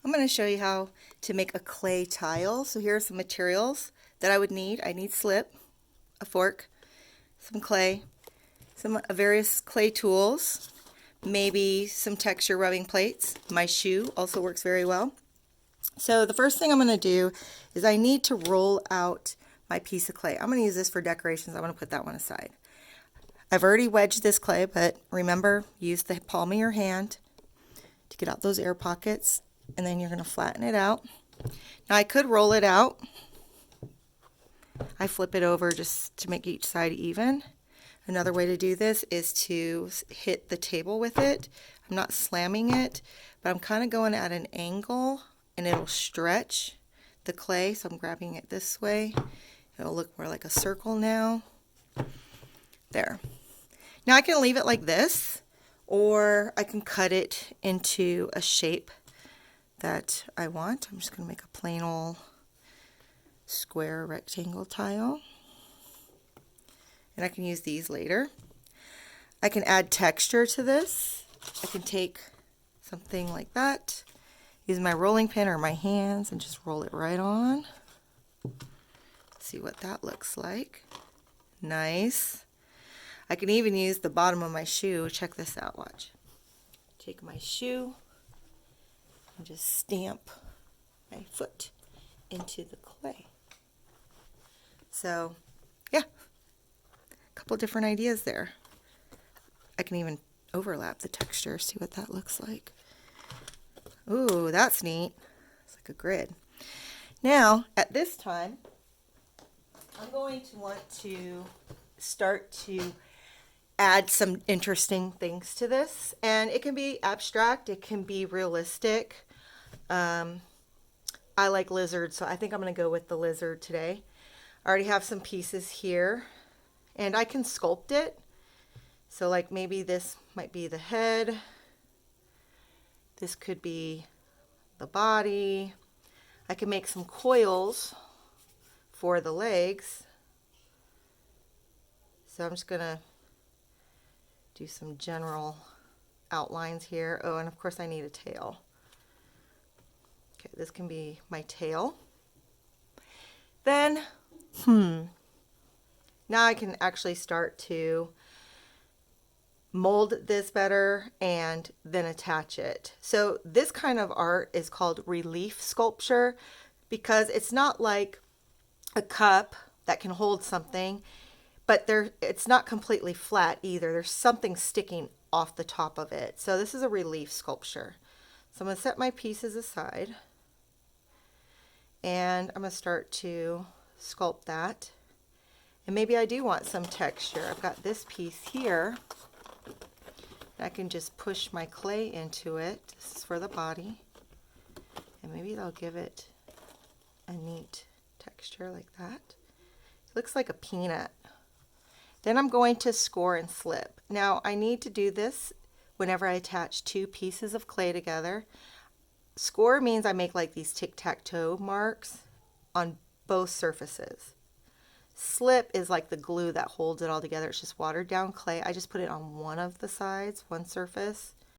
I'm going to show you how to make a clay tile. So here are some materials that I would need. I need slip, a fork, some clay, some various clay tools, maybe some texture rubbing plates. My shoe also works very well. So the first thing I'm going to do is I need to roll out my piece of clay. I'm going to use this for decorations. I'm going to put that one aside. I've already wedged this clay, but remember, use the palm of your hand to get out those air pockets, and then you're going to flatten it out. Now I could roll it out. I flip it over just to make each side even. Another way to do this is to hit the table with it. I'm not slamming it, but I'm kind of going at an angle, and it'll stretch the clay. So I'm grabbing it this way. It'll look more like a circle now. There. Now I can leave it like this, or I can cut it into a shape that I want. I'm just going to make a plain old square rectangle tile. And I can use these later. I can add texture to this. I can take something like that, use my rolling pin or my hands, and just roll it right on. See what that looks like. Nice. I can even use the bottom of my shoe. Check this out, watch. Take my shoe and just stamp my foot into the clay. So, yeah, a couple different ideas there. I can even overlap the texture, see what that looks like. Ooh, that's neat. It's like a grid. Now, at this time, I'm going to want to start to add some interesting things to this, and it can be abstract, it can be realistic. I like lizards, so I think I'm going to go with the lizard today. I already have some pieces here, and I can sculpt it. So like maybe this might be the head, this could be the body. I can make some coils for the legs. So I'm just going to do some general outlines here. Oh, and of course I need a tail. Okay, this can be my tail. Then, now I can actually start to mold this better and then attach it. So this kind of art is called relief sculpture because it's not like a cup that can hold something, but it's not completely flat either. There's something sticking off the top of it. So this is a relief sculpture. So I'm going to set my pieces aside, and I'm going to start to sculpt that. And maybe I do want some texture. I've got this piece here. I can just push my clay into it. This is for the body. And maybe that'll give it a neat texture like that. It looks like a peanut. Then I'm going to score and slip. Now I need to do this whenever I attach two pieces of clay together. Score means I make like these tic-tac-toe marks on both surfaces. Slip is like the glue that holds it all together. It's just watered down clay. I just put it on one of the sides, one surface.